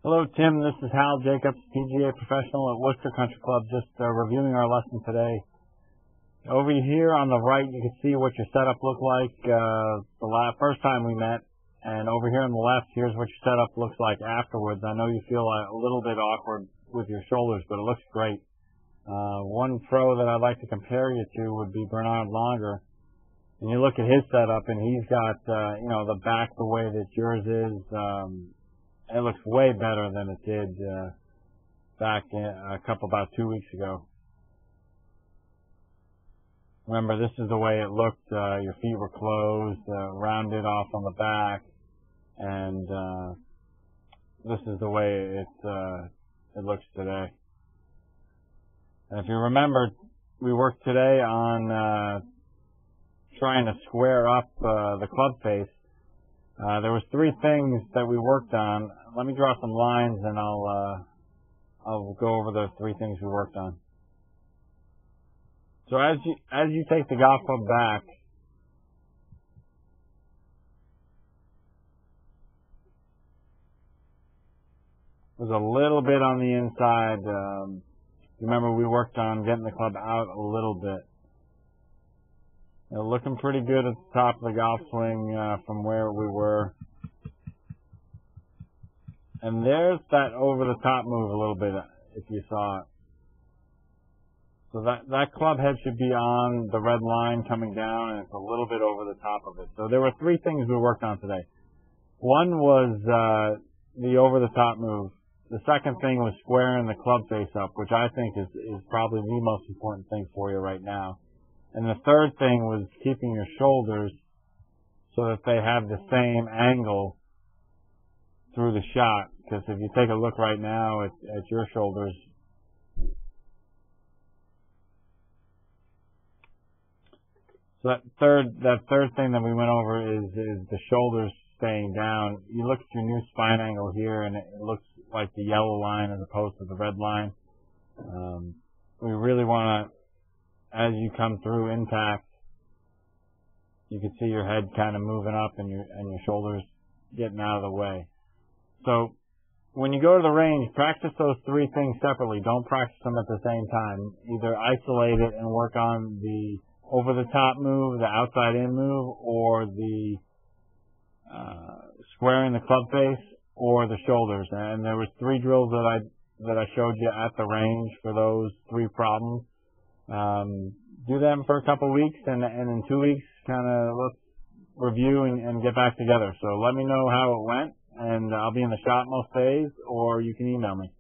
Hello, Tim. This is Hal Jacobs, PGA professional at Worcester Country Club, just reviewing our lesson today. Over here on the right, you can see what your setup looked like the first time we met. And over here on the left, here's what your setup looks like afterwards. I know you feel a little bit awkward with your shoulders, but it looks great. One pro that I'd like to compare you to would be Bernard Longer. And you look at his setup, and he's got, the back the way that yours is. It looks way better than it did back about 2 weeks ago. Remember, this is the way it looked. Your feet were closed, rounded off on the back, and this is the way it looks today. And if you remember, we worked today on trying to square up the club face. There was 3 things that we worked on. Let me draw some lines, and I'll go over the 3 things we worked on. So as you take the golf club back, there's a little bit on the inside. Remember, we worked on getting the club out a little bit. They're looking pretty good at the top of the golf swing from where we were. And there's that over-the-top move a little bit, if you saw it. So that club head should be on the red line coming down, and it's a little bit over the top of it. So there were 3 things we worked on today. One was the over-the-top move. The second thing was squaring the club face up, which I think is probably the most important thing for you right now. And the third thing was keeping your shoulders so that they have the same angle through the shot. Because if you take a look right now at your shoulders, so that third thing that we went over is the shoulders staying down. You look at your new spine angle here, and it looks like the yellow line as opposed to the red line. We really want to, as you come through intact, you can see your head kind of moving up and your shoulders getting out of the way. So when you go to the range, practice those 3 things separately. Don't practice them at the same time. Either isolate it and work on the over-the-top move, the outside-in move, or the squaring the club face, or the shoulders. And there was 3 drills that I showed you at the range for those 3 problems. Do them for a couple weeks, and in 2 weeks, kind of let's review and get back together. So let me know how it went, and I'll be in the shop most days, or you can email me.